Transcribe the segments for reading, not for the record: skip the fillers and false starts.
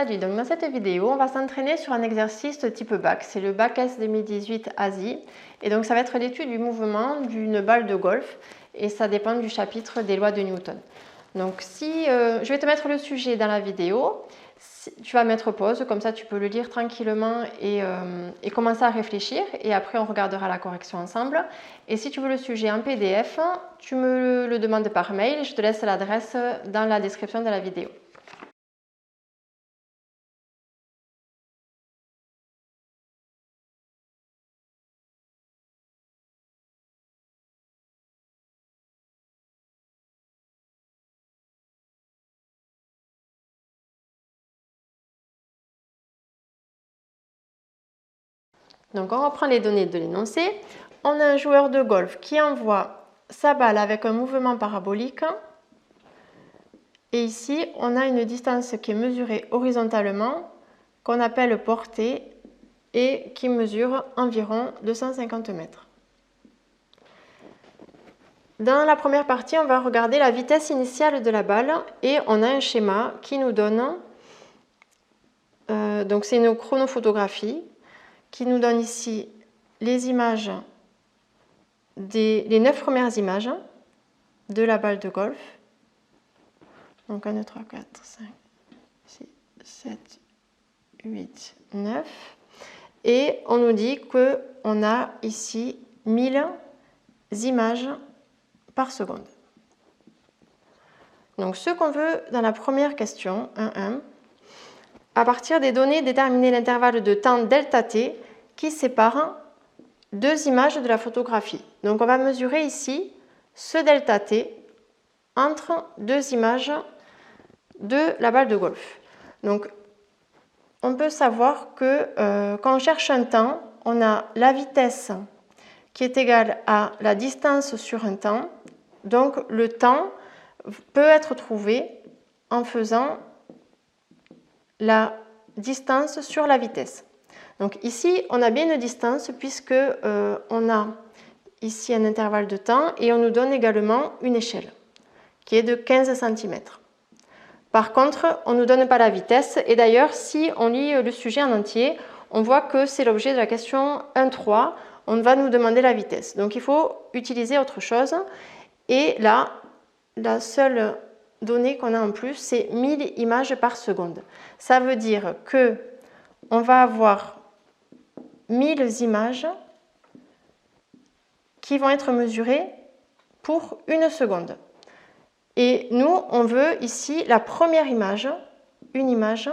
Salut, donc dans cette vidéo, on va s'entraîner sur un exercice de type bac. C'est le bac S 2018 Asie. Et donc ça va être l'étude du mouvement d'une balle de golf. Et ça dépend du chapitre des lois de Newton. Donc je vais te mettre le sujet dans la vidéo. Tu vas mettre pause, comme ça tu peux le lire tranquillement et commencer à réfléchir. Et après on regardera la correction ensemble. Et si tu veux le sujet en PDF, tu me le demandes par mail. Je te laisse l'adresse dans la description de la vidéo. Donc on reprend les données de l'énoncé. On a un joueur de golf qui envoie sa balle avec un mouvement parabolique. Et ici, on a une distance qui est mesurée horizontalement, qu'on appelle portée, et qui mesure environ 250 mètres. Dans la première partie, on va regarder la vitesse initiale de la balle et on a un schéma qui nous donne, donc c'est une chronophotographie, qui nous donne ici les images, les 9 premières images de la balle de golf. Donc 1, 2, 3, 4, 5, 6, 7, 8, 9. Et on nous dit qu'on a ici 1000 images par seconde. Donc ce qu'on veut dans la première question, 1.1, à partir des données, déterminer l'intervalle de temps delta t qui sépare deux images de la photographie. Donc on va mesurer ici ce delta t entre deux images de la balle de golf. Donc on peut savoir que quand on cherche un temps, on a la vitesse qui est égale à la distance sur un temps. Donc le temps peut être trouvé en faisant la distance sur la vitesse. Donc ici, on a bien une distance puisque on a ici un intervalle de temps et on nous donne également une échelle qui est de 15 cm. Par contre, on ne nous donne pas la vitesse et d'ailleurs, si on lit le sujet en entier, on voit que c'est l'objet de la question 1.3. On va nous demander la vitesse. Donc il faut utiliser autre chose. Et là, la seule donnée qu'on a en plus, c'est 1000 images par seconde. Ça veut dire qu'on va avoir 1000 images qui vont être mesurées pour une seconde. Et nous, on veut ici la première image, une image,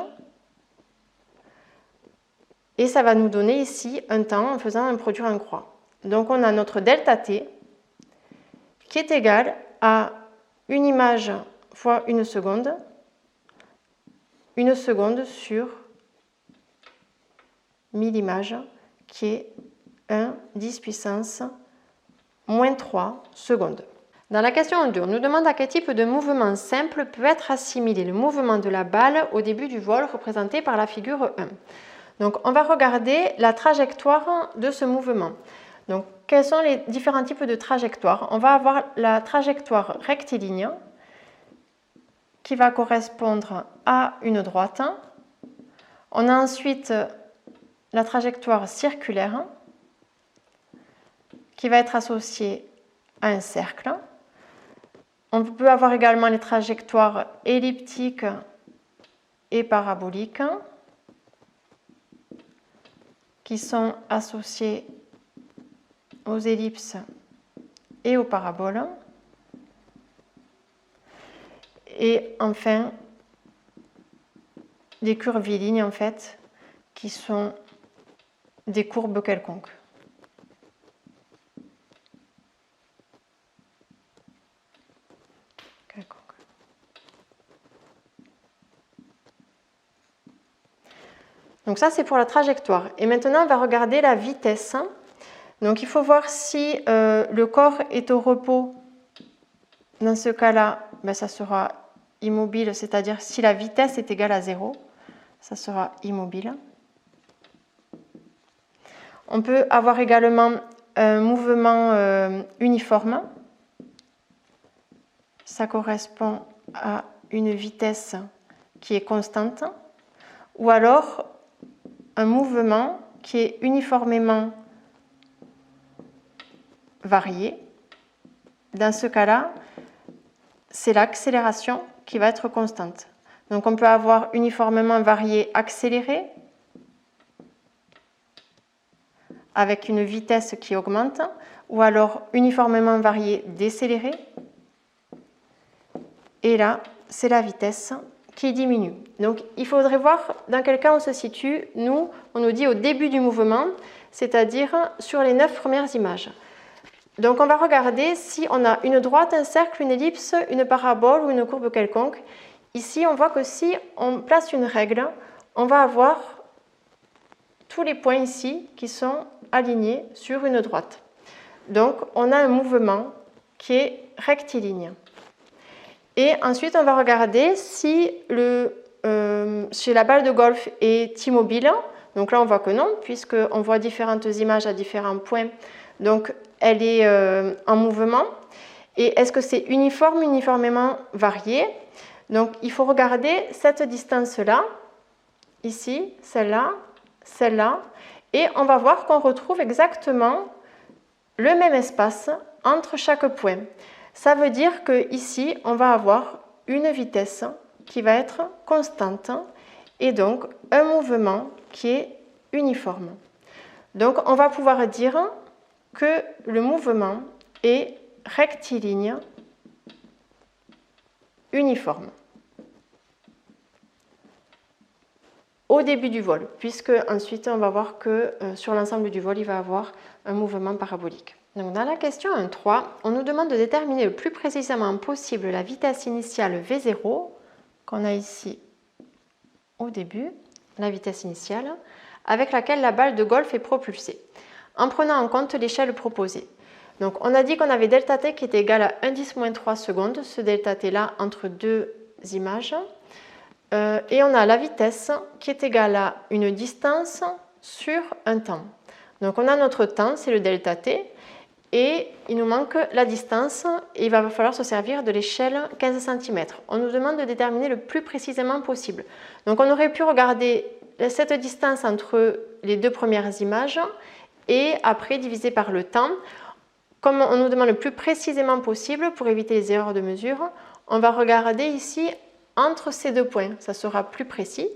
et ça va nous donner ici un temps en faisant un produit en croix. Donc on a notre delta t qui est égal à une image fois une seconde sur 1000 images, qui est 1 10 puissance moins 3 secondes. Dans la question 2, on nous demande à quel type de mouvement simple peut être assimilé le mouvement de la balle au début du vol représenté par la figure 1. Donc on va regarder la trajectoire de ce mouvement. Donc quels sont les différents types de trajectoires? On va avoir la trajectoire rectiligne qui va correspondre à une droite. On a ensuite la trajectoire circulaire qui va être associée à un cercle. On peut avoir également les trajectoires elliptiques et paraboliques qui sont associées aux ellipses et aux paraboles. Et enfin, les curvilignes en fait, qui sont des courbes quelconques. Donc ça, c'est pour la trajectoire. Et maintenant, on va regarder la vitesse. Donc il faut voir si le corps est au repos. Dans ce cas-là, ça sera immobile, c'est-à-dire si la vitesse est égale à 0, ça sera immobile. On peut avoir également un mouvement uniforme. Ça correspond à une vitesse qui est constante. ou alors un mouvement qui est uniformément varié. Dans ce cas-là, c'est l'accélération qui va être constante. Donc on peut avoir uniformément varié accéléré avec une vitesse qui augmente, ou alors uniformément varié décéléré. Et là, c'est la vitesse qui diminue. Donc il faudrait voir dans quel cas on se situe. Nous, on nous dit au début du mouvement, c'est-à-dire sur les 9 premières images. Donc on va regarder si on a une droite, un cercle, une ellipse, une parabole ou une courbe quelconque. Ici, on voit que si on place une règle, on va avoir tous les points ici qui sont alignés sur une droite. Donc on a un mouvement qui est rectiligne. Et ensuite, on va regarder si chez la balle de golf est immobile. Donc là, on voit que non, puisqu'on voit différentes images à différents points. Donc, elle est en mouvement. Et est-ce que c'est uniforme, uniformément varié? Donc, il faut regarder cette distance-là, ici, celle-là, celle-là. Et on va voir qu'on retrouve exactement le même espace entre chaque point. Ça veut dire qu'ici, on va avoir une vitesse qui va être constante et donc un mouvement qui est uniforme. Donc, on va pouvoir dire que le mouvement est rectiligne uniforme au début du vol, puisque ensuite, on va voir que sur l'ensemble du vol, il va avoir un mouvement parabolique. Donc, dans la question 1.3, on nous demande de déterminer le plus précisément possible la vitesse initiale V0, qu'on a ici au début, la vitesse initiale, avec laquelle la balle de golf est propulsée, en prenant en compte l'échelle proposée. Donc, on a dit qu'on avait delta t qui était égal à 1,10-3 secondes, ce delta t là entre deux images, et on a la vitesse qui est égale à une distance sur un temps. Donc, on a notre temps, c'est le delta t, et il nous manque la distance, et il va falloir se servir de l'échelle 15 cm. On nous demande de déterminer le plus précisément possible. Donc on aurait pu regarder cette distance entre les deux premières images et après diviser par le temps. Comme on nous demande le plus précisément possible pour éviter les erreurs de mesure, on va regarder ici entre ces deux points, ça sera plus précis.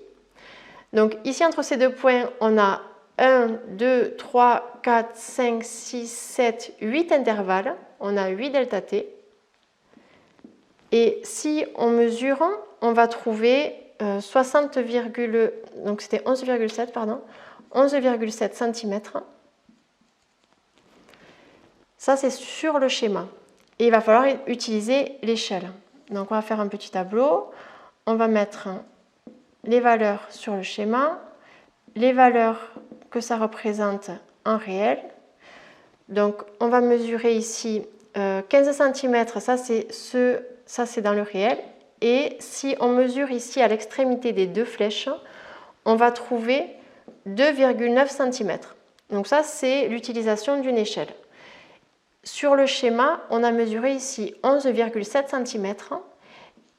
Donc ici entre ces deux points, on a 1, 2, 3, 4, 5, 6, 7, 8 intervalles. On a 8 delta t. Et si on mesure, on va trouver donc c'était 11,7 pardon, 11,7 cm. Ça, c'est sur le schéma. Et il va falloir utiliser l'échelle. Donc, on va faire un petit tableau. On va mettre les valeurs sur le schéma, les valeurs que ça représente en réel. Donc, on va mesurer ici 15 cm, ça c'est dans le réel. Et si on mesure ici à l'extrémité des deux flèches, on va trouver 2,9 cm. Donc ça, c'est l'utilisation d'une échelle. Sur le schéma, on a mesuré ici 11,7 cm.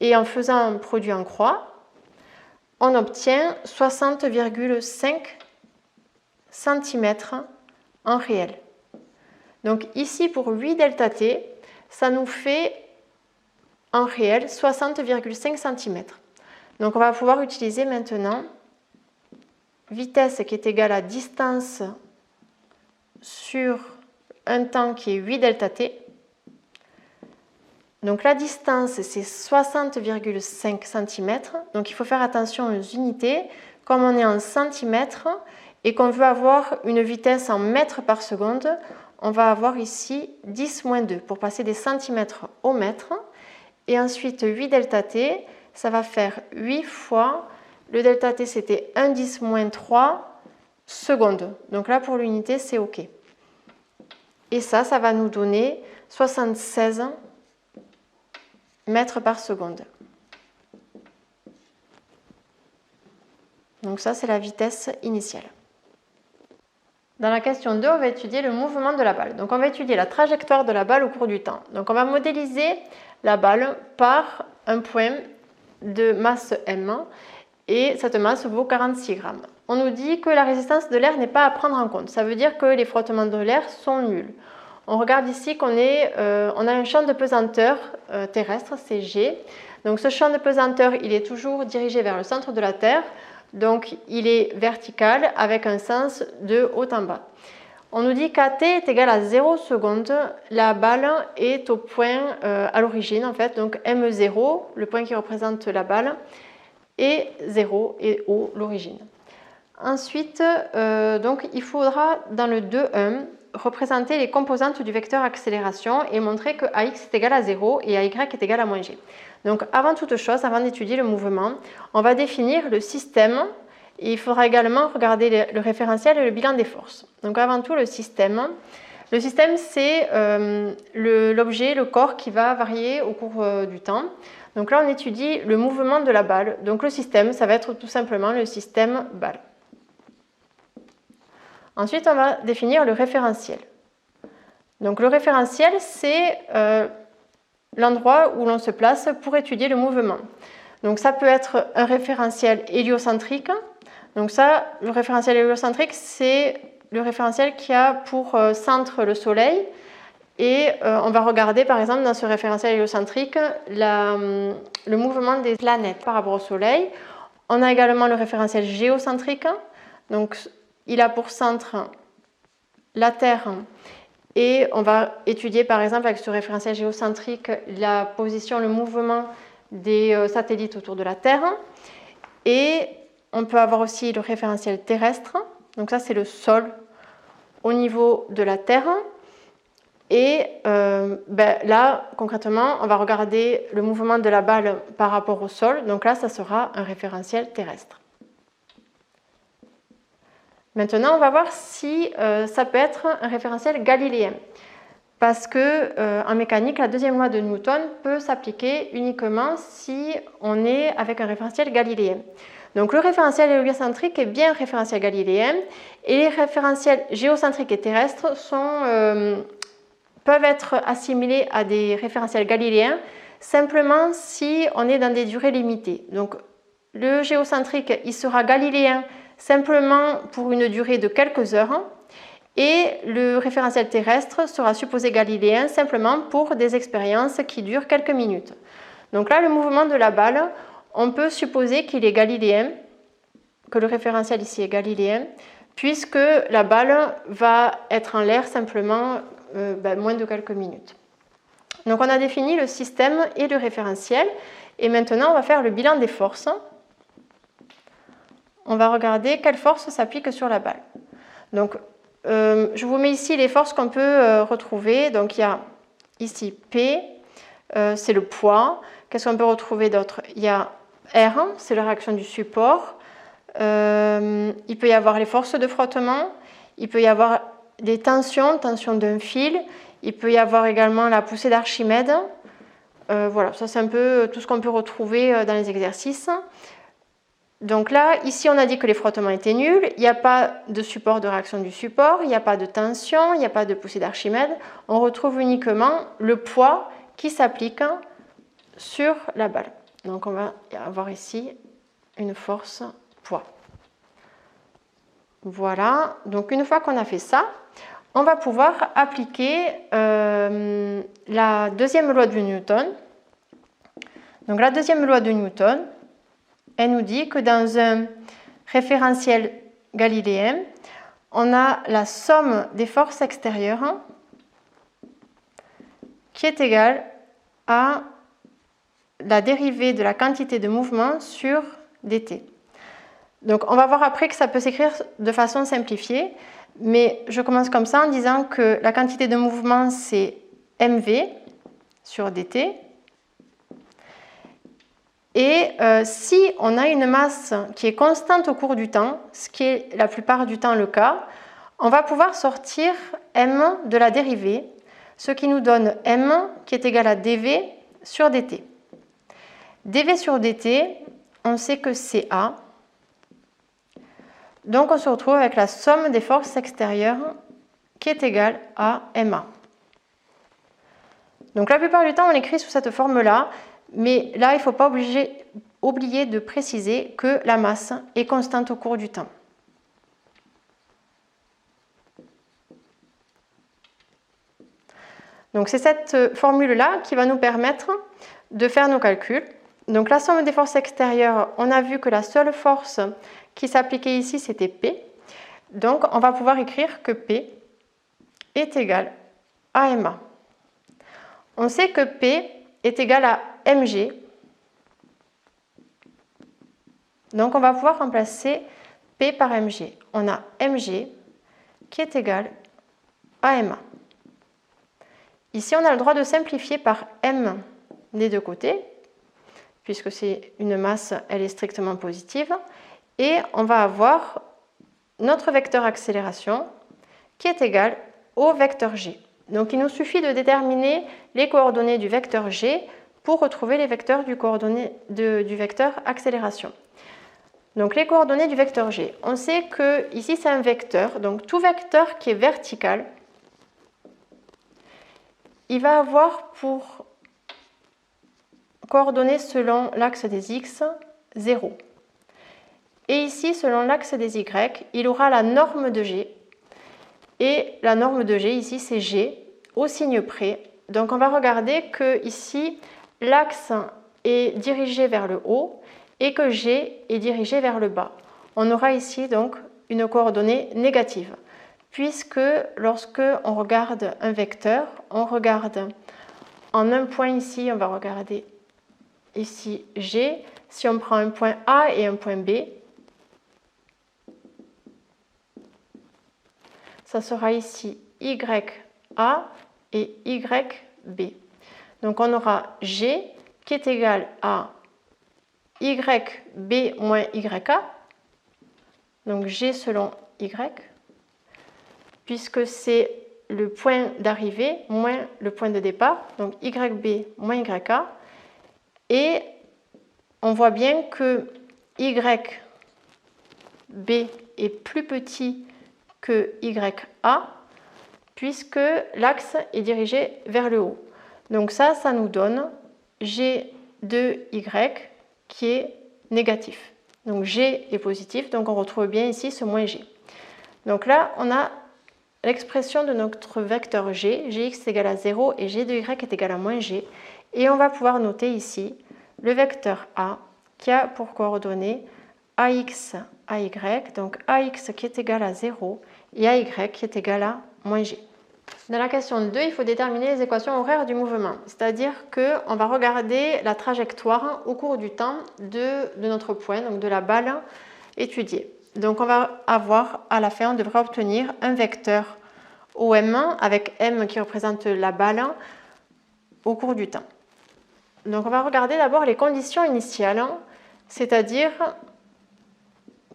Et en faisant un produit en croix, on obtient 60,5 cm en réel. Donc ici, pour 8 delta t, ça nous fait en réel 60,5 cm. Donc on va pouvoir utiliser maintenant vitesse qui est égale à distance sur un temps qui est 8 delta t. Donc la distance, c'est 60,5 cm. Donc il faut faire attention aux unités. Comme on est en centimètres et qu'on veut avoir une vitesse en mètres par seconde, on va avoir ici 10-2 pour passer des centimètres au mètre. Et ensuite 8 delta t, ça va faire 8 fois, le delta t c'était 1,10-3 secondes. Donc là pour l'unité c'est OK. Et ça va nous donner 76 mètres par seconde. Donc ça c'est la vitesse initiale. Dans la question 2, on va étudier le mouvement de la balle. Donc on va étudier la trajectoire de la balle au cours du temps. Donc on va modéliser la balle par un point de masse m et cette masse vaut 46 grammes. On nous dit que la résistance de l'air n'est pas à prendre en compte. Ça veut dire que les frottements de l'air sont nuls. On regarde ici qu'on on a un champ de pesanteur terrestre, c'est G. Donc ce champ de pesanteur, il est toujours dirigé vers le centre de la Terre. Donc il est vertical avec un sens de haut en bas. On nous dit qu'AT est égal à 0 secondes. La balle est au point à l'origine, en fait. Donc M0, le point qui représente la balle, et 0 est O, l'origine. Ensuite, donc, il faudra, dans le 2.1, représenter les composantes du vecteur accélération et montrer que AX est égal à 0 et AY est égal à moins G. Donc, avant toute chose, avant d'étudier le mouvement, on va définir le système. Et il faudra également regarder le référentiel et le bilan des forces. Donc avant tout, le système. Le système, c'est l'objet, le corps qui va varier au cours du temps. Donc là, on étudie le mouvement de la balle. Donc le système, ça va être tout simplement le système balle. Ensuite, on va définir le référentiel. Donc le référentiel, c'est l'endroit où l'on se place pour étudier le mouvement. Donc ça peut être un référentiel héliocentrique. Donc ça, le référentiel héliocentrique, c'est le référentiel qui a pour centre le Soleil. Et on va regarder par exemple dans ce référentiel héliocentrique le mouvement des planètes par rapport au Soleil. On a également le référentiel géocentrique. Donc il a pour centre la Terre. Et on va étudier par exemple avec ce référentiel géocentrique la position, le mouvement des satellites autour de la Terre. Et on peut avoir aussi le référentiel terrestre. Donc ça, c'est le sol au niveau de la Terre. Et là, concrètement, on va regarder le mouvement de la balle par rapport au sol. Donc là, ça sera un référentiel terrestre. Maintenant, on va voir si ça peut être un référentiel galiléen. Parce qu'en mécanique, la deuxième loi de Newton peut s'appliquer uniquement si on est avec un référentiel galiléen. Donc le référentiel héliocentrique est bien un référentiel galiléen et les référentiels géocentriques et terrestres peuvent être assimilés à des référentiels galiléens simplement si on est dans des durées limitées. Donc le géocentrique, il sera galiléen simplement pour une durée de quelques heures et le référentiel terrestre sera supposé galiléen simplement pour des expériences qui durent quelques minutes. Donc là, le mouvement de la balle, on peut supposer qu'il est galiléen, que le référentiel ici est galiléen, puisque la balle va être en l'air simplement moins de quelques minutes. Donc on a défini le système et le référentiel, et maintenant on va faire le bilan des forces. On va regarder quelles forces s'appliquent sur la balle. Donc je vous mets ici les forces qu'on peut retrouver. Donc il y a ici P, c'est le poids. Qu'est-ce qu'on peut retrouver d'autre? Il y a R, c'est la réaction du support. Il peut y avoir les forces de frottement. Il peut y avoir des tensions d'un fil. Il peut y avoir également la poussée d'Archimède. Voilà, ça c'est un peu tout ce qu'on peut retrouver dans les exercices. Donc là, ici on a dit que les frottements étaient nuls. Il n'y a pas de support de réaction du support. Il n'y a pas de tension. Il n'y a pas de poussée d'Archimède. On retrouve uniquement le poids qui s'applique sur la balle. Donc on va avoir ici une force poids. Voilà, donc une fois qu'on a fait ça, on va pouvoir appliquer la deuxième loi de Newton. Donc la deuxième loi de Newton, elle nous dit que dans un référentiel galiléen, on a la somme des forces extérieures qui est égale à la dérivée de la quantité de mouvement sur dt. Donc on va voir après que ça peut s'écrire de façon simplifiée, mais je commence comme ça en disant que la quantité de mouvement c'est mv sur dt. Et si on a une masse qui est constante au cours du temps, ce qui est la plupart du temps le cas, on va pouvoir sortir m de la dérivée, ce qui nous donne m qui est égal à dv sur dt. dv sur dt, on sait que c'est A. Donc on se retrouve avec la somme des forces extérieures qui est égale à ma. Donc la plupart du temps, on l'écrit sous cette forme-là, mais là, il ne faut pas oublié de préciser que la masse est constante au cours du temps. Donc c'est cette formule-là qui va nous permettre de faire nos calculs. Donc la somme des forces extérieures, on a vu que la seule force qui s'appliquait ici, c'était P. Donc on va pouvoir écrire que P est égal à MA. On sait que P est égal à mg. Donc on va pouvoir remplacer P par mg. On a mg qui est égal à ma. Ici, on a le droit de simplifier par m des deux côtés, puisque c'est une masse, elle est strictement positive. Et on va avoir notre vecteur accélération qui est égal au vecteur g. Donc il nous suffit de déterminer les coordonnées du vecteur g pour retrouver les vecteurs du vecteur accélération. Donc les coordonnées du vecteur g. On sait que ici c'est un vecteur, donc tout vecteur qui est vertical, il va avoir pour coordonnées selon l'axe des x 0. Et ici, selon l'axe des y, il aura la norme de g. Et la norme de g, ici, c'est g au signe près. Donc on va regarder que ici, l'axe est dirigé vers le haut et que g est dirigé vers le bas. On aura ici donc une coordonnée négative, puisque lorsque on regarde un vecteur, on regarde en un point ici, on va regarder ici g. Si on prend un point A et un point B, ça sera ici YA et YB. Donc on aura G qui est égal à YB moins YA, donc G selon Y, puisque c'est le point d'arrivée moins le point de départ, donc YB moins YA, et on voit bien que YB est plus petit que YA, puisque l'axe est dirigé vers le haut. Donc ça nous donne G de Y qui est négatif. Donc G est positif, donc on retrouve bien ici ce moins G. Donc là, on a l'expression de notre vecteur G, Gx est égal à 0 et G de Y est égal à moins G. Et on va pouvoir noter ici le vecteur A qui a pour coordonnées AX, AY, donc AX qui est égal à 0 et AY qui est égal à moins G. Dans la question 2, il faut déterminer les équations horaires du mouvement, c'est-à-dire qu'on va regarder la trajectoire au cours du temps de notre point, donc de la balle étudiée. Donc on va avoir, à la fin, on devrait obtenir un vecteur OM avec M qui représente la balle au cours du temps. Donc on va regarder d'abord les conditions initiales, c'est-à-dire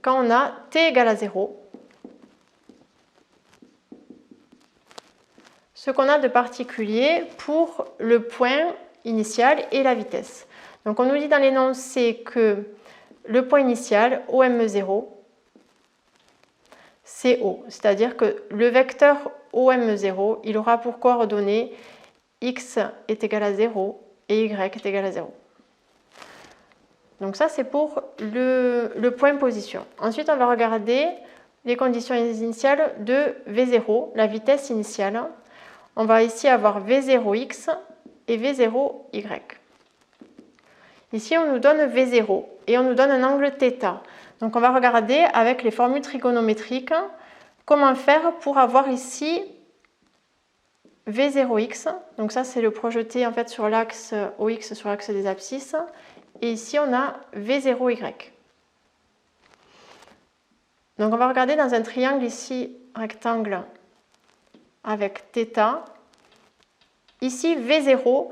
quand on a t égale à 0, ce qu'on a de particulier pour le point initial et la vitesse. Donc on nous dit dans l'énoncé que le point initial, OM0, c'est O, c'est-à-dire que le vecteur OM0, il aura pour coordonnées x est égal à 0 et y est égal à 0. Donc ça, c'est pour le point position. Ensuite, on va regarder les conditions initiales de V0, la vitesse initiale. On va ici avoir V0x et V0y. Ici, on nous donne V0 et on nous donne un angle θ. Donc on va regarder avec les formules trigonométriques comment faire pour avoir ici V0x. Donc ça, c'est le projeté en fait sur l'axe OX, sur l'axe des abscisses. Et ici, on a V0y. Donc on va regarder dans un triangle ici, rectangle, avec θ. Ici, V0,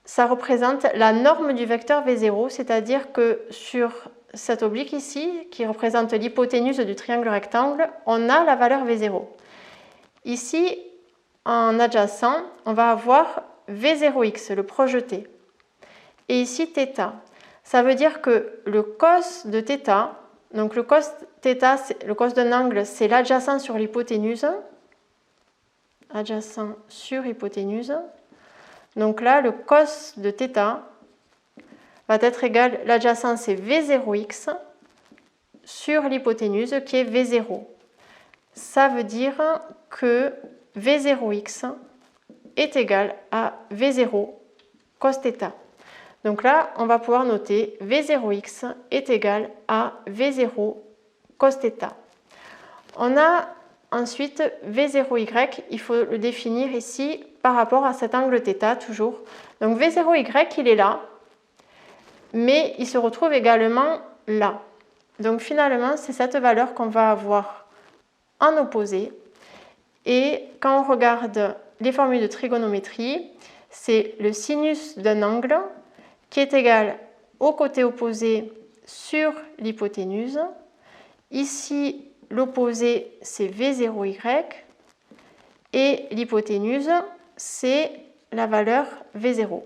ça représente la norme du vecteur V0, c'est-à-dire que sur cet oblique ici, qui représente l'hypoténuse du triangle rectangle, on a la valeur V0. Ici, en adjacent, on va avoir V0x, le projeté. Et ici, θ. Ça veut dire que le cos de θ, donc le cos θ, le cos d'un angle, c'est l'adjacent sur l'hypoténuse. Adjacent sur hypoténuse. Donc là, le cos de θ, va être égal, l'adjacent c'est V0x sur l'hypoténuse qui est V0. Ça veut dire que V0x est égal à V0 cos θ. Donc là, on va pouvoir noter V0x est égal à V0 cos θ. On a ensuite V0y, il faut le définir ici par rapport à cet angle θ toujours. Donc V0y, il est là, mais il se retrouve également là. Donc finalement, c'est cette valeur qu'on va avoir en opposé. Et quand on regarde les formules de trigonométrie, c'est le sinus d'un angle qui est égal au côté opposé sur l'hypoténuse. Ici, l'opposé, c'est V0y et l'hypoténuse, c'est la valeur V0.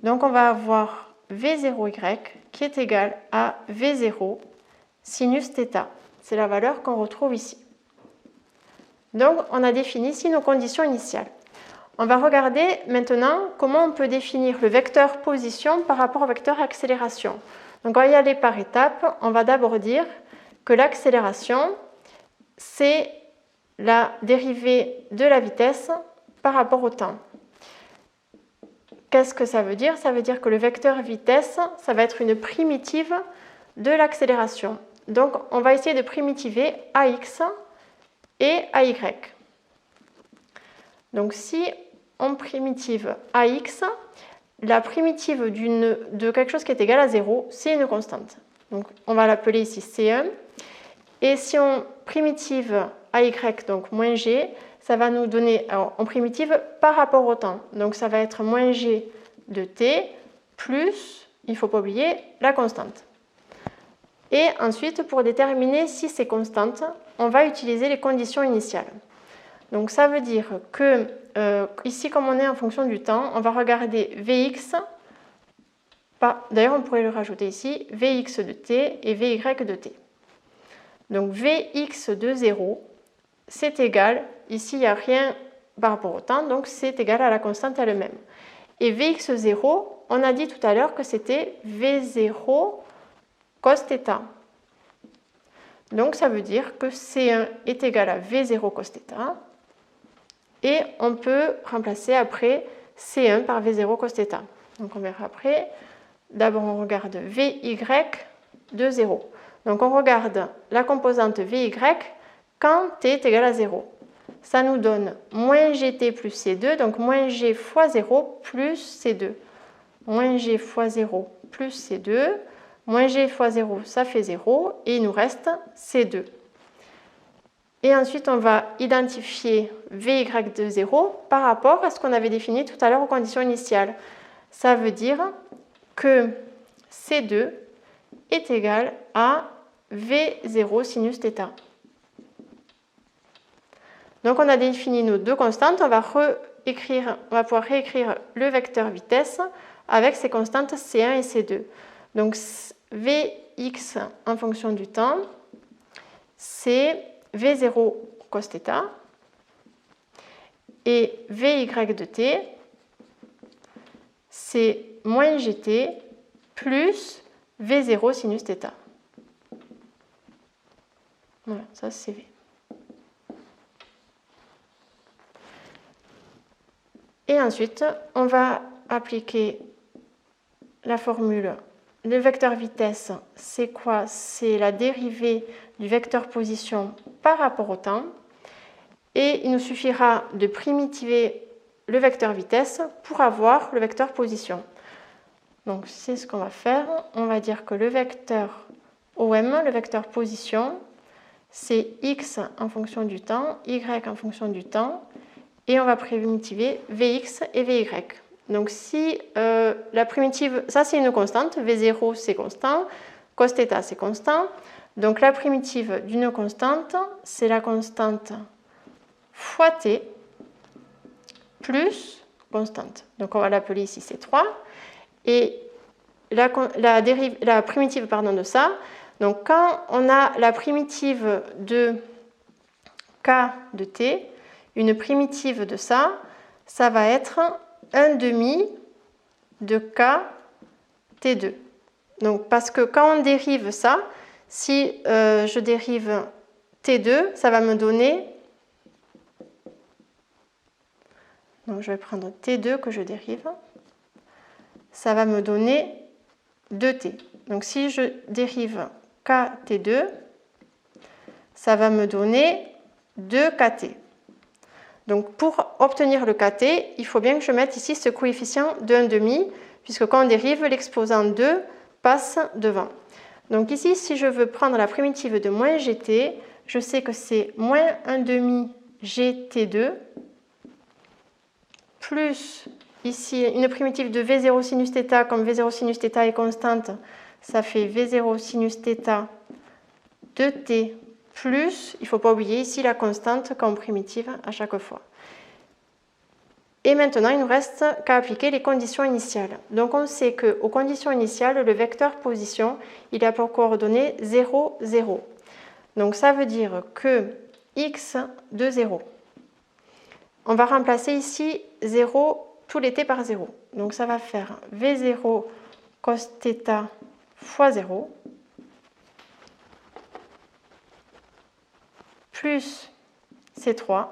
Donc on va avoir V0y qui est égal à V0 sinus θ. C'est la valeur qu'on retrouve ici. Donc on a défini ici nos conditions initiales. On va regarder maintenant comment on peut définir le vecteur position par rapport au vecteur accélération. Donc on va y aller par étapes. On va d'abord dire que l'accélération, c'est la dérivée de la vitesse par rapport au temps. Qu'est-ce que ça veut dire? Ça veut dire que le vecteur vitesse, ça va être une primitive de l'accélération. Donc on va essayer de primitiver AX et AY. Donc si on primitive AX, la primitive de quelque chose qui est égal à 0, c'est une constante. Donc on va l'appeler ici C1. Et si on primitive AY, donc moins G, ça va nous donner, alors en primitive par rapport au temps. Donc ça va être moins G de T plus, il ne faut pas oublier, la constante. Et ensuite, pour déterminer si c'est constante, on va utiliser les conditions initiales. Donc ça veut dire que ici, comme on est en fonction du temps, on va regarder Vx, d'ailleurs on pourrait le rajouter ici, Vx de t et Vy de t. Donc Vx de 0, c'est égal, ici il n'y a rien par rapport au temps, donc c'est égal à la constante elle-même. Et Vx0, on a dit tout à l'heure que c'était V0 cos θ. Donc ça veut dire que C1 est égal à V0 cos θ. Et on peut remplacer après C1 par V0 cos θ. Donc on verra après. D'abord on regarde Vy de 0. Donc on regarde la composante Vy quand t est égal à 0. Ça nous donne moins gt plus c2, donc moins g fois 0 plus c2. Moins g fois 0 plus c2. Moins g fois 0, ça fait 0. Et il nous reste c2. Et ensuite, on va identifier Vy de 0 par rapport à ce qu'on avait défini tout à l'heure aux conditions initiales. Ça veut dire que C2 est égal à V0 sinus θ. Donc on a défini nos deux constantes. On va pouvoir réécrire le vecteur vitesse avec ces constantes C1 et C2. Donc Vx en fonction du temps, c'est V0 cos θ et Vy de t, c'est moins gt plus V0 sinus θ. Voilà, ça c'est V. Et ensuite, on va appliquer la formule. Le vecteur vitesse, c'est quoi? C'est la dérivée du vecteur position par rapport au temps. Et il nous suffira de primitiver le vecteur vitesse pour avoir le vecteur position. Donc c'est ce qu'on va faire. On va dire que le vecteur OM, le vecteur position, c'est x en fonction du temps, y en fonction du temps, et on va primitiver Vx et Vy. Donc si la primitive, ça c'est une constante, V0 c'est constant, cos θ c'est constant, donc la primitive d'une constante, c'est la constante fois t plus constante. Donc on va l'appeler ici C3, et la primitive de ça, donc quand on a la primitive de k de t, une primitive de ça, ça va être 1 demi de k T2. Donc, parce que quand on dérive ça, si je dérive T2, ça va me donner... Donc, je vais prendre T2 que je dérive. Ça va me donner 2T. Donc, si je dérive KT2, ça va me donner 2KT. Donc, pour obtenir le KT, il faut bien que je mette ici ce coefficient de 1,5, puisque quand on dérive, l'exposant 2 passe devant. Donc ici, si je veux prendre la primitive de moins gt, je sais que c'est moins 1,5 gt2 plus ici une primitive de v0 sinus θ, comme v0 sinus θ est constante, ça fait v0 sinus θ de t plus, il ne faut pas oublier ici la constante comme primitive à chaque fois. Et maintenant, il ne nous reste qu'à appliquer les conditions initiales. Donc on sait qu'aux conditions initiales, le vecteur position, il a pour coordonnées 0, 0. Donc ça veut dire que x de 0. On va remplacer ici 0, tous les t par 0. Donc ça va faire v0 cos θ fois 0 plus C3.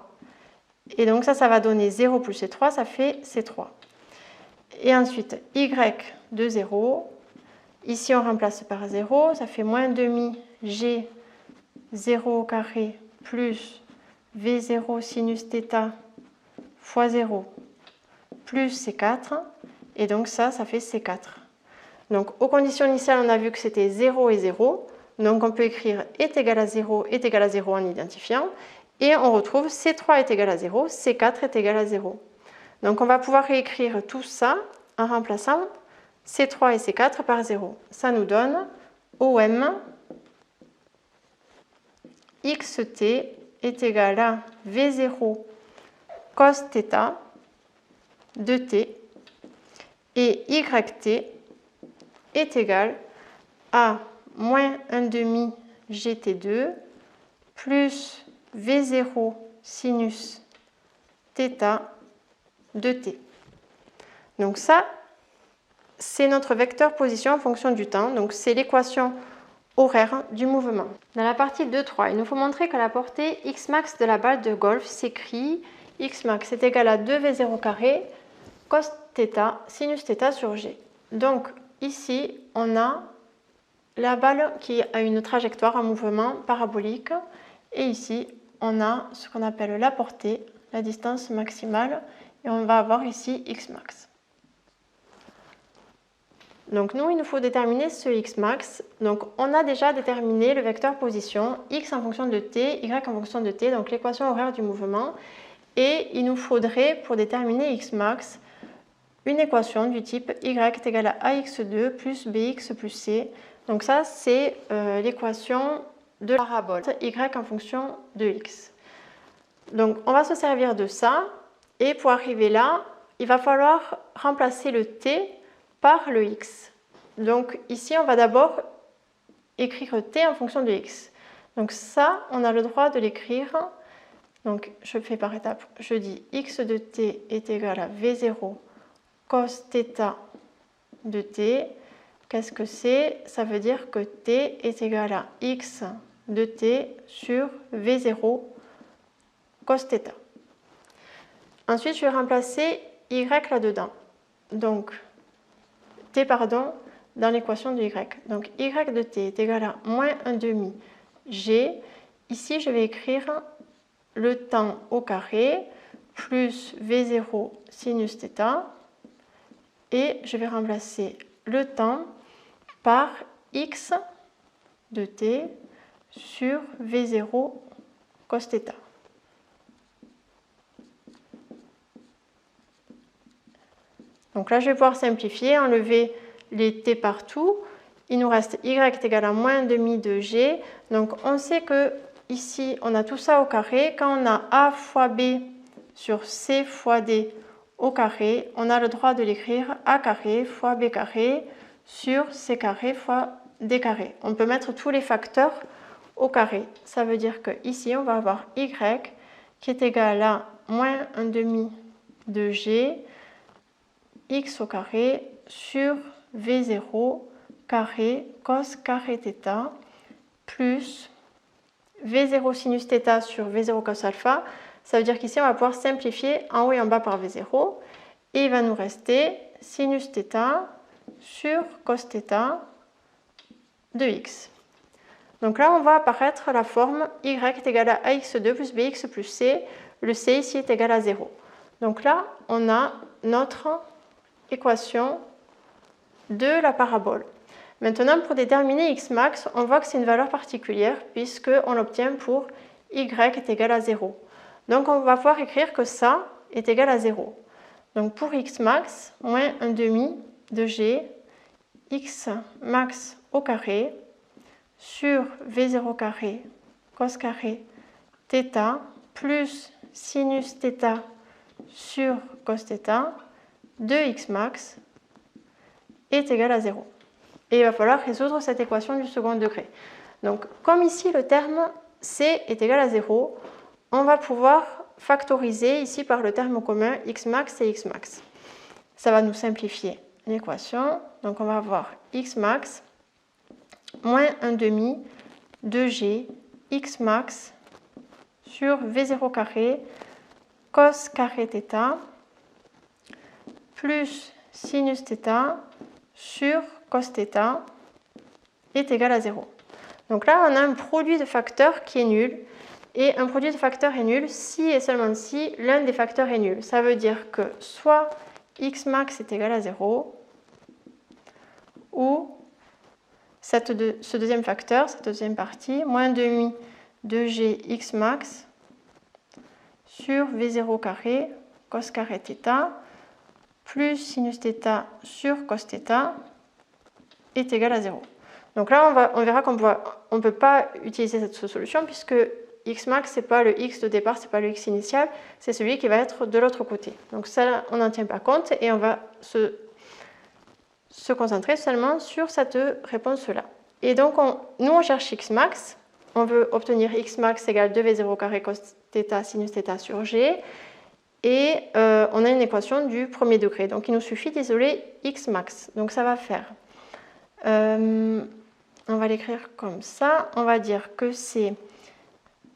Et donc ça va donner 0 plus C3, ça fait C3. Et ensuite, y de 0. Ici, on remplace par 0. Ça fait moins demi g 0 au carré plus v0 sinus θ fois 0 plus C4. Et donc ça fait C4. Donc aux conditions initiales, on a vu que c'était 0 et 0. Donc on peut écrire est égal à 0 est égal à 0 en identifiant. Et on retrouve C3 est égal à 0, C4 est égal à 0. Donc on va pouvoir réécrire tout ça en remplaçant C3 et C4 par 0. Ça nous donne OM xt est égal à V0 cos θ de t et yt est égal à moins 1,5 gt2 plus V0 sinus θ de t. Donc ça, c'est notre vecteur position en fonction du temps. Donc c'est l'équation horaire du mouvement. Dans la partie 2.3, il nous faut montrer que la portée x max de la balle de golf s'écrit x max est égal à 2v0 carré cos θ sinus θ sur g. Donc ici, on a la balle qui a une trajectoire en mouvement parabolique et ici, on a ce qu'on appelle la portée, la distance maximale, et on va avoir ici x max. Donc nous, il nous faut déterminer ce x max. Donc on a déjà déterminé le vecteur position, x en fonction de t, y en fonction de t, donc l'équation horaire du mouvement. Et il nous faudrait, pour déterminer x max, une équation du type y est égal à ax2 plus bx plus c. Donc ça, c'est l'équation de la parabole y en fonction de x. Donc on va se servir de ça et pour arriver là, il va falloir remplacer le t par le x. Donc ici, on va d'abord écrire t en fonction de x. Donc ça, on a le droit de l'écrire. Donc je fais par étapes. Je dis x de t est égal à v0 cos θ de t. Qu'est-ce que c'est? Ça veut dire que t est égal à x de t sur v0 cos θ. Ensuite, je vais remplacer y là-dedans. Donc, t, dans l'équation de y. Donc, y de t est égal à moins 1,5 g. Ici, je vais écrire le temps au carré plus v0 sinus θ. Et je vais remplacer le temps par x de t sur v0 cos θ. Donc là, je vais pouvoir simplifier, enlever les t partout. Il nous reste y est égal à moins 1,5 de g. Donc on sait que ici, on a tout ça au carré. Quand on a a fois b sur c fois d au carré, on a le droit de l'écrire a carré fois b carré sur c carré fois d carré. On peut mettre tous les facteurs au carré. Ça veut dire qu'ici, on va avoir y qui est égal à moins 1,5 de g x au carré sur v0 carré cos carré θ plus V0 sinus θ sur V0 cos alpha. Ça veut dire qu'ici, on va pouvoir simplifier en haut et en bas par V0. Et il va nous rester sinus θ sur cos θ de x. Donc là, on voit apparaître la forme y est égale à ax2 plus bx plus c. Le c ici est égal à 0. Donc là, on a notre équation de la parabole. Maintenant, pour déterminer x max, on voit que c'est une valeur particulière puisqu'on l'obtient pour y est égal à 0. Donc on va pouvoir écrire que ça est égal à 0. Donc pour x max, moins 1 demi de g, x max au carré, sur V0 carré cos carré θ plus sinus θ sur cos θ de x max est égal à 0. Et il va falloir résoudre cette équation du second degré. Donc, comme ici le terme c est égal à 0, on va pouvoir factoriser ici par le terme commun x max et x max. Ça va nous simplifier l'équation. Donc, on va avoir x max moins 1 demi de g x max sur V0 carré cos carré θ plus sinus θ sur cos θ est égal à 0. Donc là, on a un produit de facteurs qui est nul. Et un produit de facteurs est nul si et seulement si l'un des facteurs est nul. Ça veut dire que soit x max est égal à 0, ou ce deuxième facteur, cette deuxième partie, moins demi de g x max sur V0 carré cos carré θ plus sinus θ sur cos θ est égal à 0. Donc là, on verra qu'on ne peut pas utiliser cette solution puisque x max, ce n'est pas le x de départ, ce n'est pas le x initial, c'est celui qui va être de l'autre côté. Donc ça, on n'en tient pas compte et on va se concentrer seulement sur cette réponse-là. Et donc, nous, on cherche x max. On veut obtenir x max égale 2v0 carré cos θ sinus θ sur g. Et on a une équation du premier degré. Donc, il nous suffit d'isoler x max. Donc, ça va faire... on va l'écrire comme ça. On va dire que c'est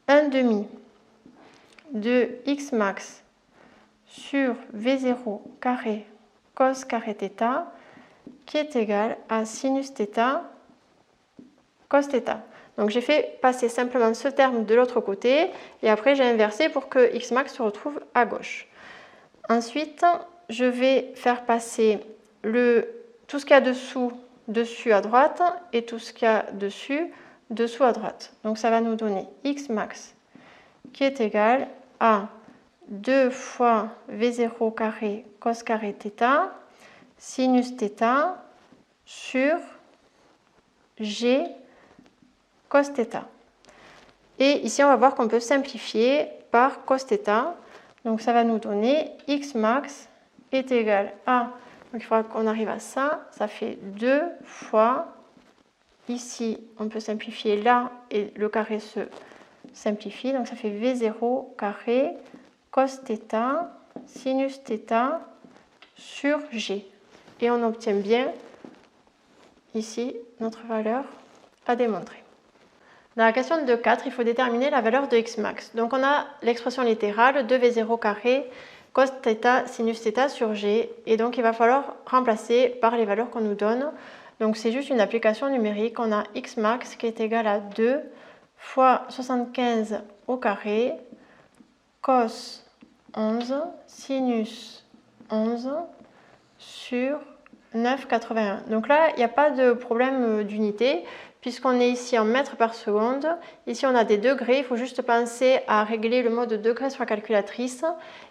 1 demi de x max sur v0 carré cos carré θ qui est égal à sinus θ cos θ. Donc j'ai fait passer simplement ce terme de l'autre côté et après j'ai inversé pour que x max se retrouve à gauche. Ensuite, je vais faire passer tout ce qu'il y a dessus à droite et tout ce qu'il y a dessous à droite. Donc ça va nous donner x max qui est égal à 2 fois v0 carré cos carré θ sinus θ sur g cos θ. Et ici, on va voir qu'on peut simplifier par cos θ. Donc ça va nous donner x max est égal à, donc il faudra qu'on arrive à ça, ça fait 2 fois, ici on peut simplifier là et le carré se simplifie, donc ça fait v0 carré cos θ sinus θ sur g. Et on obtient bien ici notre valeur à démontrer. Dans la question de 4, il faut déterminer la valeur de x max. Donc on a l'expression littérale 2v0 carré cos θ sinus θ sur g. Et donc il va falloir remplacer par les valeurs qu'on nous donne. Donc c'est juste une application numérique. On a x max qui est égal à 2 fois 75 au carré cos 11 sinus 11 sur 9,81. Donc là, il n'y a pas de problème d'unité puisqu'on est ici en mètres par seconde. Ici, on a des degrés. Il faut juste penser à régler le mode degrés sur la calculatrice.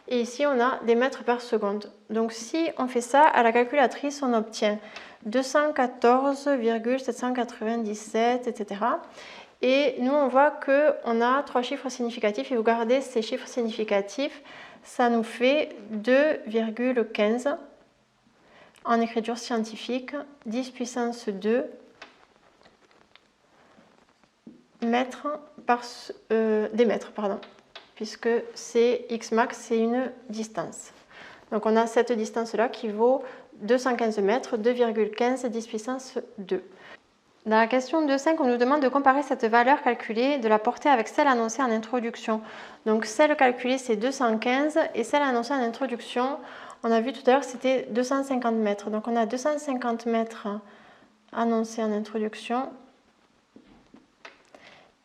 Et ici, on a des mètres par seconde. Donc si on fait ça à la calculatrice, on obtient 214,797, etc. Et nous, on voit qu'on a 3 chiffres significatifs. Et vous gardez ces chiffres significatifs, ça nous fait 2,15 en écriture scientifique, 10 puissance 2 mètres des mètres, pardon, puisque c'est x max, c'est une distance. Donc on a cette distance-là qui vaut 215 mètres, 2,15 10 puissance 2. Dans la question 2.5, on nous demande de comparer cette valeur calculée de la portée avec celle annoncée en introduction. Donc celle calculée c'est 215 et celle annoncée en introduction, on a vu tout à l'heure c'était 250 mètres. Donc on a 250 mètres annoncés en introduction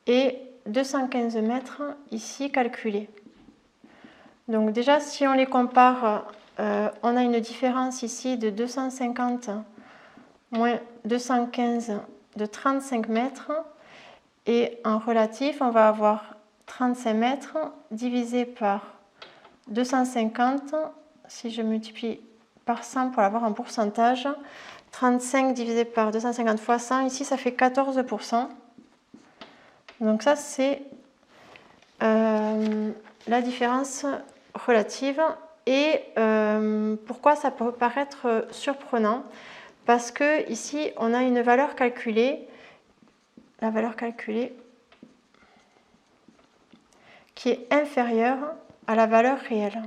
et 215 mètres ici calculés. Donc déjà si on les compare, on a une différence ici de 250 moins 215 de 35 mètres et en relatif on va avoir 35 mètres divisé par 250, si je multiplie par 100 pour l'avoir en pourcentage, 35 divisé par 250 fois 100, ici ça fait 14%. Donc ça c'est la différence relative. Et pourquoi ça peut paraître surprenant? Parce que ici on a une valeur calculée, la valeur calculée qui est inférieure à la valeur réelle.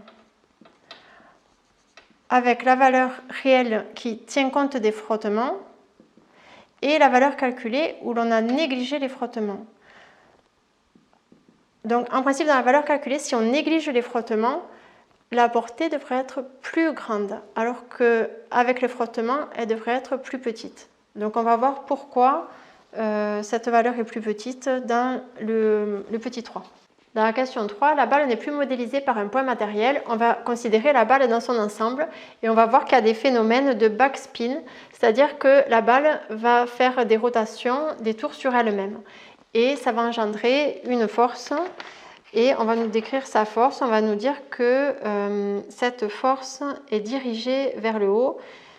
Avec la valeur réelle qui tient compte des frottements et la valeur calculée où l'on a négligé les frottements. Donc en principe dans la valeur calculée, si on néglige les frottements, la portée devrait être plus grande, alors qu'avec les frottements, elle devrait être plus petite. Donc on va voir pourquoi cette valeur est plus petite dans le petit 3. Dans la question 3, la balle n'est plus modélisée par un point matériel. On va considérer la balle dans son ensemble et on va voir qu'il y a des phénomènes de backspin, c'est-à-dire que la balle va faire des rotations, des tours sur elle-même. Et ça va engendrer une force. Et on va nous décrire sa force, on va nous dire que cette force est dirigée vers le haut,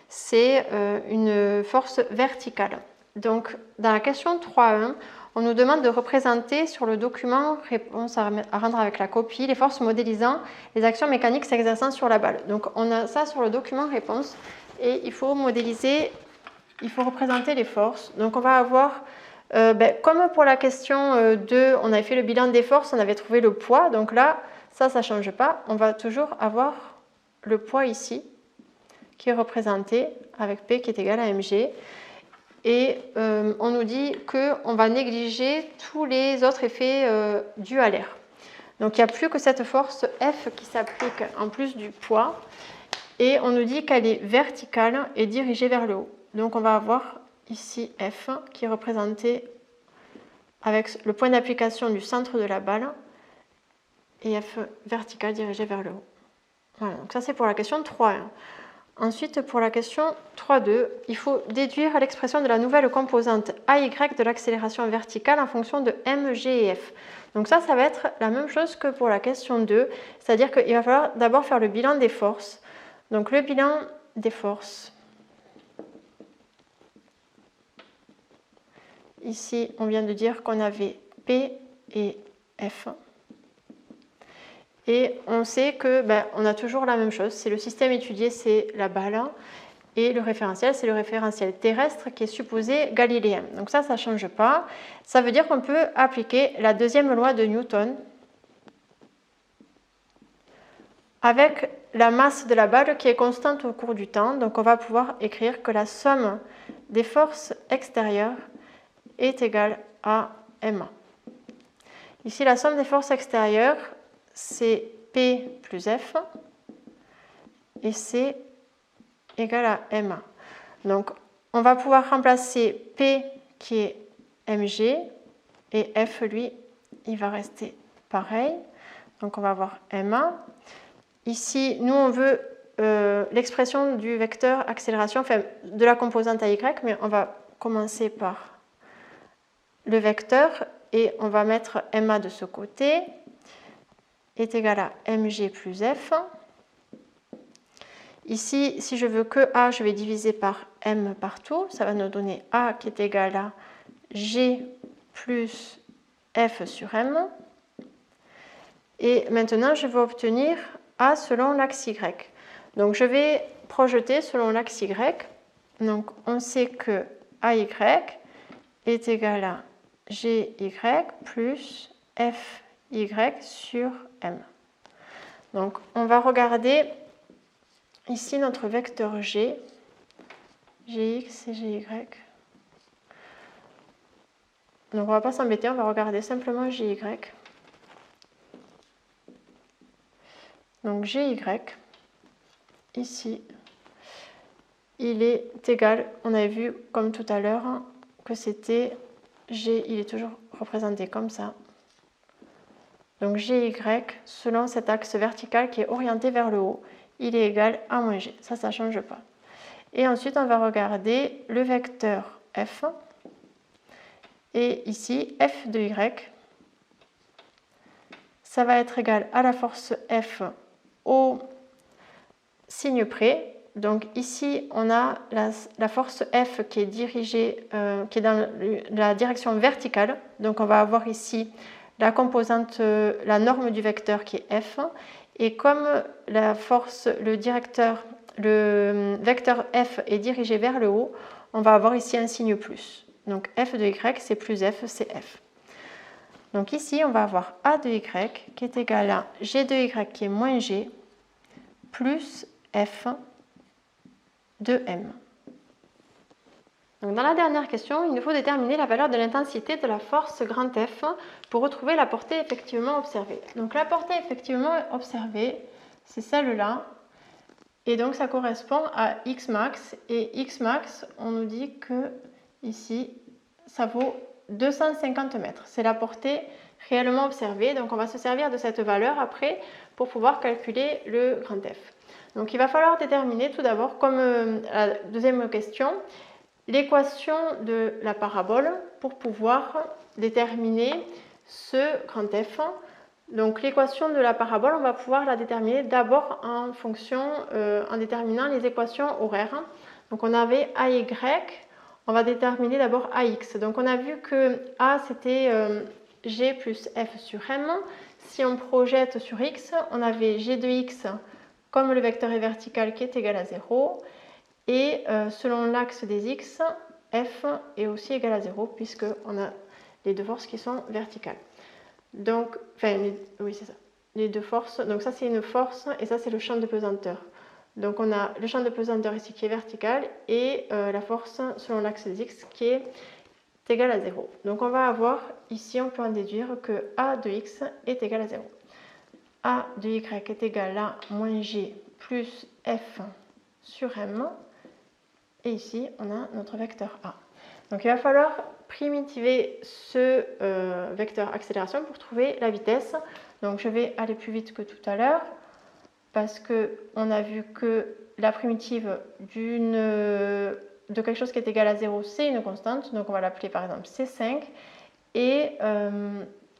c'est une force verticale. Donc dans la question 3.1, on nous demande de représenter sur le document réponse à rendre avec la copie les forces modélisant les actions mécaniques s'exerçant sur la balle. Donc on a ça sur le document réponse et il faut modéliser, il faut représenter les forces. Donc on va avoir comme pour la question 2, on avait fait le bilan des forces, on avait trouvé le poids. Donc là, ça ne change pas. On va toujours avoir le poids ici, qui est représenté avec P qui est égal à mg. Et on nous dit qu'on va négliger tous les autres effets dus à l'air. Donc il n'y a plus que cette force F qui s'applique en plus du poids. Et on nous dit qu'elle est verticale et dirigée vers le haut. Donc on va avoir ici F qui est représenté avec le point d'application du centre de la balle et F vertical dirigé vers le haut. Voilà, donc ça c'est pour la question 3.1. Ensuite pour la question 3.2, il faut déduire l'expression de la nouvelle composante AY de l'accélération verticale en fonction de mg et F. Donc ça va être la même chose que pour la question 2, c'est-à-dire qu'il va falloir d'abord faire le bilan des forces. Donc le bilan des forces. Ici, on vient de dire qu'on avait P et F. Et on sait que on a toujours la même chose. C'est le système étudié, c'est la balle. Et le référentiel, c'est le référentiel terrestre qui est supposé galiléen. Donc ça ne change pas. Ça veut dire qu'on peut appliquer la deuxième loi de Newton avec la masse de la balle qui est constante au cours du temps. Donc on va pouvoir écrire que la somme des forces extérieures est égale à ma. Ici, la somme des forces extérieures, c'est P plus F, et c'est égal à ma. Donc, on va pouvoir remplacer P qui est mg, et F, lui, il va rester pareil. Donc, on va avoir ma. Ici, nous, on veut l'expression du vecteur accélération, enfin, de la composante AY, mais on va commencer par le vecteur et on va mettre ma de ce côté est égal à mg plus f. Ici, si je veux que a, je vais diviser par m partout. Ça va nous donner a qui est égal à g plus f sur m. Et maintenant, je vais obtenir a selon l'axe y. Donc, je vais projeter selon l'axe y. Donc, on sait que ay est égal à gy plus fy sur m. Donc on va regarder ici notre vecteur G, Gx et Gy. Donc on ne va pas s'embêter, on va regarder simplement Gy. Donc Gy, ici, il est égal, on avait vu comme tout à l'heure que c'était G, il est toujours représenté comme ça. Donc Gy, selon cet axe vertical qui est orienté vers le haut, il est égal à moins G. Ça ne change pas. Et ensuite, on va regarder le vecteur F. Et ici, F de Y, ça va être égal à la force F au signe près. Donc ici, on a la force F qui est dirigée, qui est dans la direction verticale. Donc on va avoir ici la composante, la norme du vecteur qui est F. Et comme la force, le vecteur F est dirigé vers le haut, on va avoir ici un signe plus. Donc F de Y, c'est plus F, c'est F. Donc ici, on va avoir A de Y qui est égal à G de Y qui est moins G plus F de M. Donc dans la dernière question, il nous faut déterminer la valeur de l'intensité de la force grand F pour retrouver la portée effectivement observée. Donc la portée effectivement observée, c'est celle-là. Et donc ça correspond à X max. Et X max, on nous dit que ici, ça vaut 250 mètres. C'est la portée réellement observée. Donc on va se servir de cette valeur après pour pouvoir calculer le grand F. Donc il va falloir déterminer tout d'abord, comme la deuxième question, l'équation de la parabole pour pouvoir déterminer ce grand F. Donc l'équation de la parabole, on va pouvoir la déterminer d'abord en déterminant les équations horaires. Donc on avait AY, on va déterminer d'abord AX. Donc on a vu que A c'était G plus F sur M. Si on projette sur X, on avait G de X comme le vecteur est vertical qui est égal à 0. Et selon l'axe des X, F est aussi égal à 0 puisqu'on a les deux forces qui sont verticales. Donc, oui c'est ça, les deux forces. Donc ça c'est une force et ça c'est le champ de pesanteur. Donc on a le champ de pesanteur ici qui est vertical et la force selon l'axe des X qui est égal à 0. Donc on va avoir ici, on peut en déduire que A de X est égal à 0. A de Y est égal à moins G plus F sur M. Et ici, on a notre vecteur A. Donc il va falloir primitiver ce vecteur accélération pour trouver la vitesse. Donc je vais aller plus vite que tout à l'heure parce qu'on a vu que la primitive de quelque chose qui est égal à 0, c'est une constante. Donc on va l'appeler par exemple C5. Et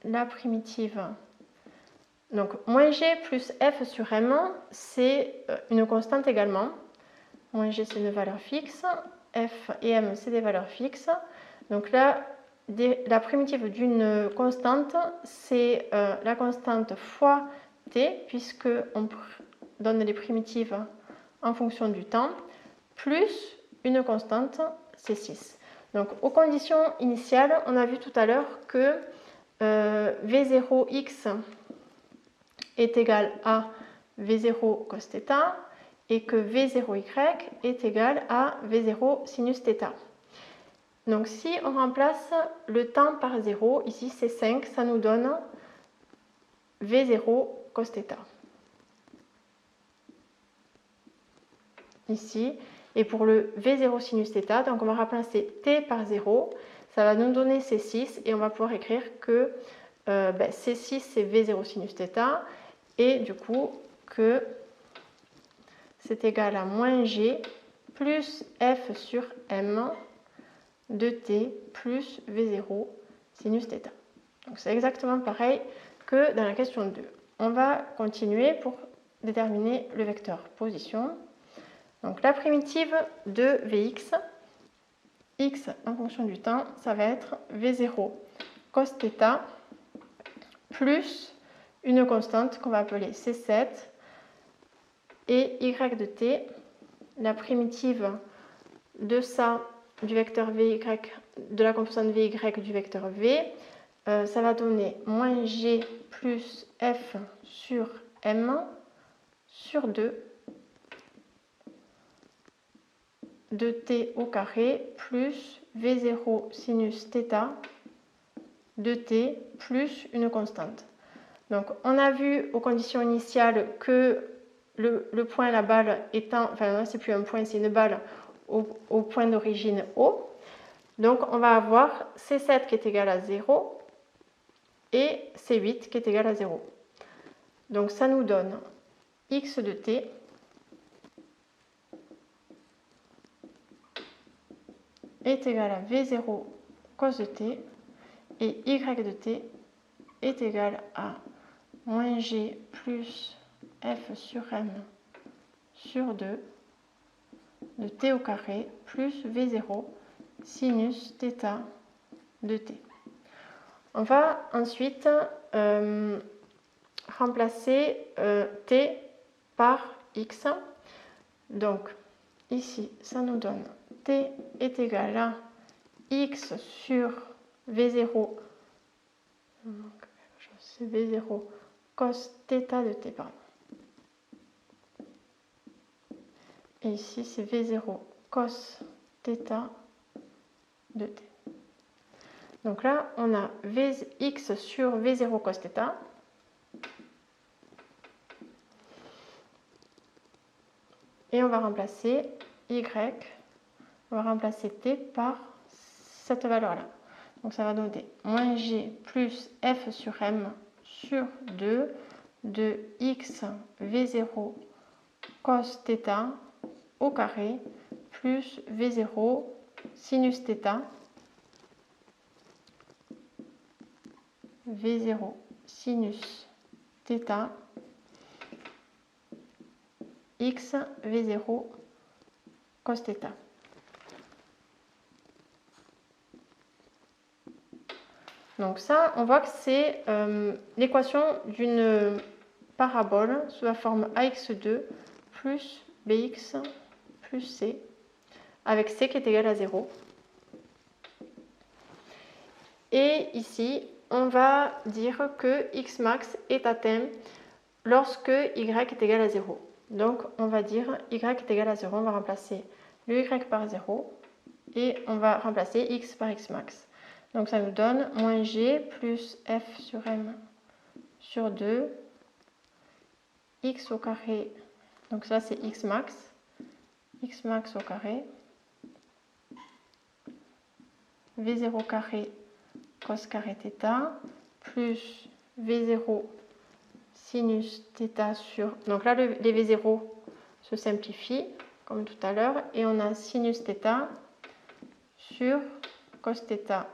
la primitive, donc moins G plus F sur M, c'est une constante également. Moins G, c'est une valeur fixe. F et M, c'est des valeurs fixes. Donc là, la primitive d'une constante, c'est la constante fois t, puisqu'on donne les primitives en fonction du temps, plus une constante, c'est 6. Donc aux conditions initiales, on a vu tout à l'heure que V0x est égal à V0 cos θ, et que V0y est égal à V0 sinus θ. Donc si on remplace le temps par 0, ici c'est 5, ça nous donne V0 cos θ. Ici, et pour le V0 sinus θ, donc on va remplacer t par 0, ça va nous donner C6, et on va pouvoir écrire que C6 c'est V0 sinus θ, et du coup que c'est égal à moins G plus F sur M de T plus V0 sinus θ. Donc c'est exactement pareil que dans la question 2. On va continuer pour déterminer le vecteur position. Donc la primitive de Vx, x en fonction du temps, ça va être V0 cos θ plus une constante qu'on va appeler C7 et y de t, la primitive de ça, du vecteur Vy, de la composante Vy du vecteur V, ça va donner moins G plus F sur M sur 2 de t au carré plus V0 sinus θ de t plus une constante. Donc on a vu aux conditions initiales que le point, la balle étant, enfin c'est plus un point, c'est une balle au point d'origine O. Donc on va avoir C7 qui est égal à 0 et C8 qui est égal à 0. Donc ça nous donne x de t est égal à V0 cos de t et y de t est égal à moins g plus f sur m sur 2 de t au carré plus V0 sinus θ de t. On va ensuite remplacer t par x. Donc ici, ça nous donne t est égal à x sur V0, c'est V0 cos θ de t, pardon. Et ici, c'est V0 cos θ de t. Donc là, on a x sur V0 cos θ. Et on va remplacer y, on va remplacer t par cette valeur-là. Donc ça va donner moins g plus f sur m sur 2 de x V0 cos θ au carré plus V0 sinus θ V0 sinus θ x V0 cos θ. Donc ça, on voit que c'est l'équation d'une parabole sous la forme ax2 plus bx plus c, avec c qui est égal à 0. Et ici, on va dire que x max est atteint lorsque y est égal à 0. Donc on va dire y est égal à 0, on va remplacer le y par 0 et on va remplacer x par x max. Donc ça nous donne moins g plus f sur m sur 2 x au carré, donc ça c'est x max au carré v0 carré cos carré θ plus v0 sinus θ sur, donc là les v0 se simplifient comme tout à l'heure et on a sinus θ sur cos θ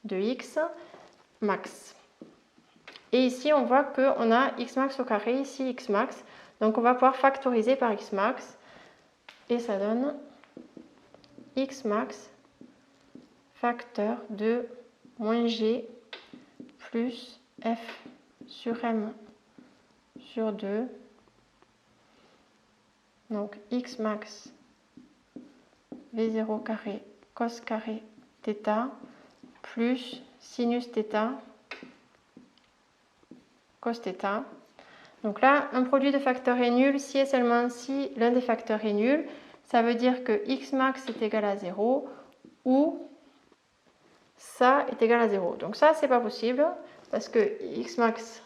de x max. Et ici on voit qu'on a x max au carré, ici x max, donc on va pouvoir factoriser par x max et ça donne x max facteur de moins g plus f sur m sur 2, donc x max v0 carré cos carré θ plus sinus θ cos θ. Donc là, un produit de facteurs est nul si et seulement si l'un des facteurs est nul. Ça veut dire que x max est égal à 0 ou ça est égal à 0. Donc ça, c'est pas possible parce que x max,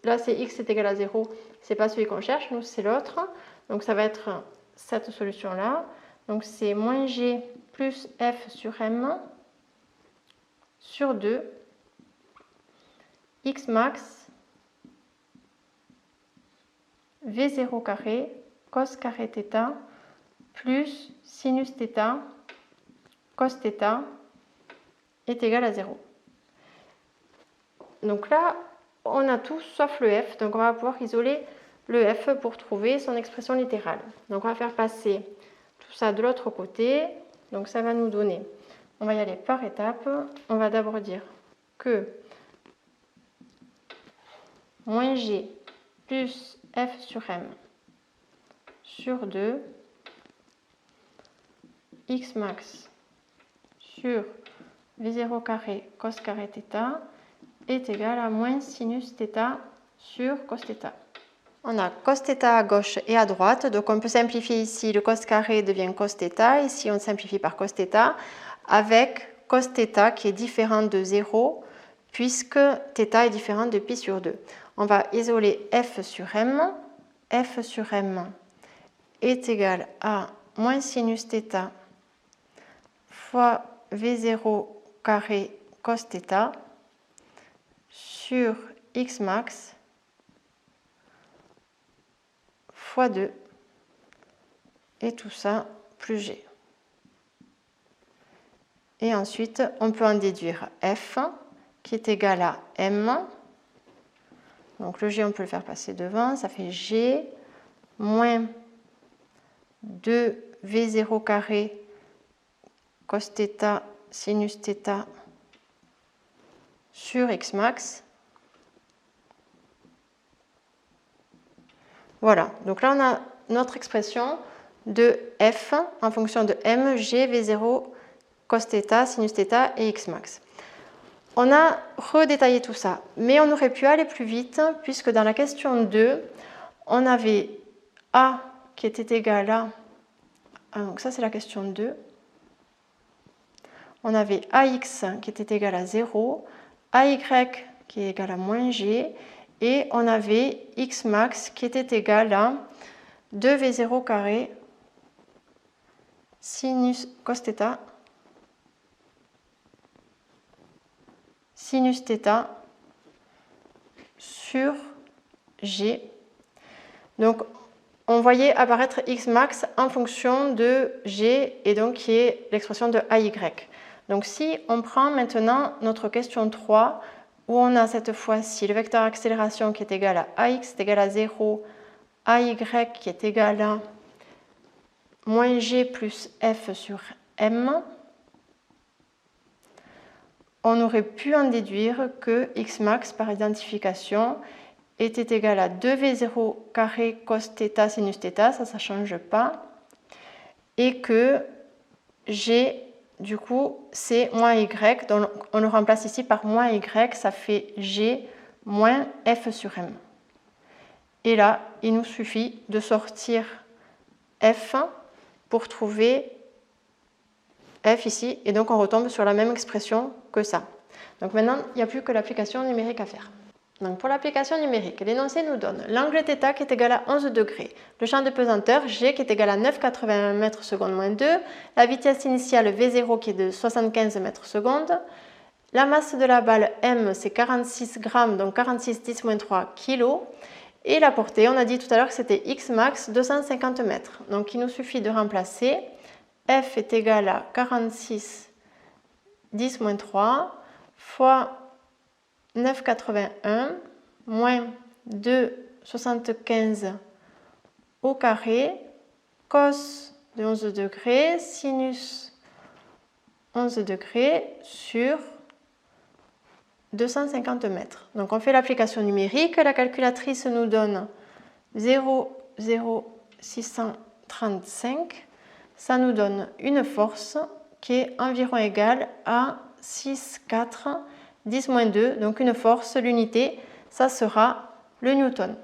là c'est x est égal à 0, c'est pas celui qu'on cherche, nous c'est l'autre. Donc ça va être cette solution-là. Donc c'est moins g plus f sur m sur 2 x max v0 carré cos carré θ plus sinus θ cos θ est égal à 0. Donc là, on a tout sauf le f, donc on va pouvoir isoler le f pour trouver son expression littérale. Donc on va faire passer tout ça de l'autre côté, donc ça va nous donner, on va y aller par étapes, on va d'abord dire que moins g plus f sur m sur 2 x max sur v0 carré cos carré θ est égal à moins sinus θ sur cos θ. On a cos θ à gauche et à droite, donc on peut simplifier ici, le cos carré devient cos θ, ici on simplifie par cos θ, avec cos θ qui est différent de 0, puisque θ est différent de pi sur 2. On va isoler f sur m est égal à moins sinus θ fois V0 carré cos θ sur x max fois 2 et tout ça plus g. Et ensuite, on peut en déduire f qui est égal à m. Donc le g, on peut le faire passer devant, ça fait g moins 2v0 carré cos θ sinus θ sur x max. Voilà, donc là on a notre expression de f en fonction de m, g, v0, cos θ, sinus θ et x max. On a redétaillé tout ça, mais on aurait pu aller plus vite puisque dans la question 2, on avait a qui était égal à, donc ça c'est la question 2, on avait ax qui était égal à 0, ay qui est égal à moins g, et on avait x max qui était égal à 2v0 carré sinus cos θ sinus θ sur g. Donc on voyait apparaître x max en fonction de g et donc qui est l'expression de ay. Donc si on prend maintenant notre question 3 où on a cette fois-ci le vecteur accélération qui est égal à ax est égal à 0, ay qui est égal à moins g plus f sur m, on aurait pu en déduire que x max par identification était égal à 2v0 carré cos θ sinus θ, ça ne change pas, et que g, du coup, c'est moins y, donc on le remplace ici par moins y, ça fait g moins f sur m. Et là, il nous suffit de sortir f pour trouver f ici, et donc on retombe sur la même expression que ça. Donc maintenant, il n'y a plus que l'application numérique à faire. Donc pour l'application numérique, l'énoncé nous donne l'angle θ qui est égal à 11 degrés, le champ de pesanteur g qui est égal à 9,81 mètres secondes moins 2, la vitesse initiale v0 qui est de 75 mètres secondes, la masse de la balle m c'est 46 grammes, donc 46 10 moins 3 kg, et la portée, on a dit tout à l'heure que c'était x max 250 mètres. Donc il nous suffit de remplacer f est égal à 46 10 moins 3 fois 9,81 moins 2,75 au carré, cos de 11 degrés, sinus 11 degrés sur 250 mètres. Donc on fait l'application numérique, la calculatrice nous donne 0,0635, ça nous donne une force qui est environ égale à 6,4 10-2, donc une force, l'unité, ça sera le newton.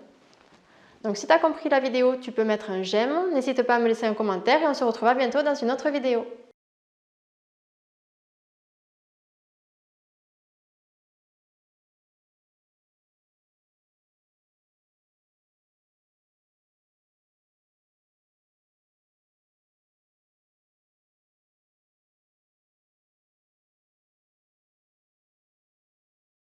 Donc si tu as compris la vidéo, tu peux mettre un j'aime, n'hésite pas à me laisser un commentaire et on se retrouvera bientôt dans une autre vidéo.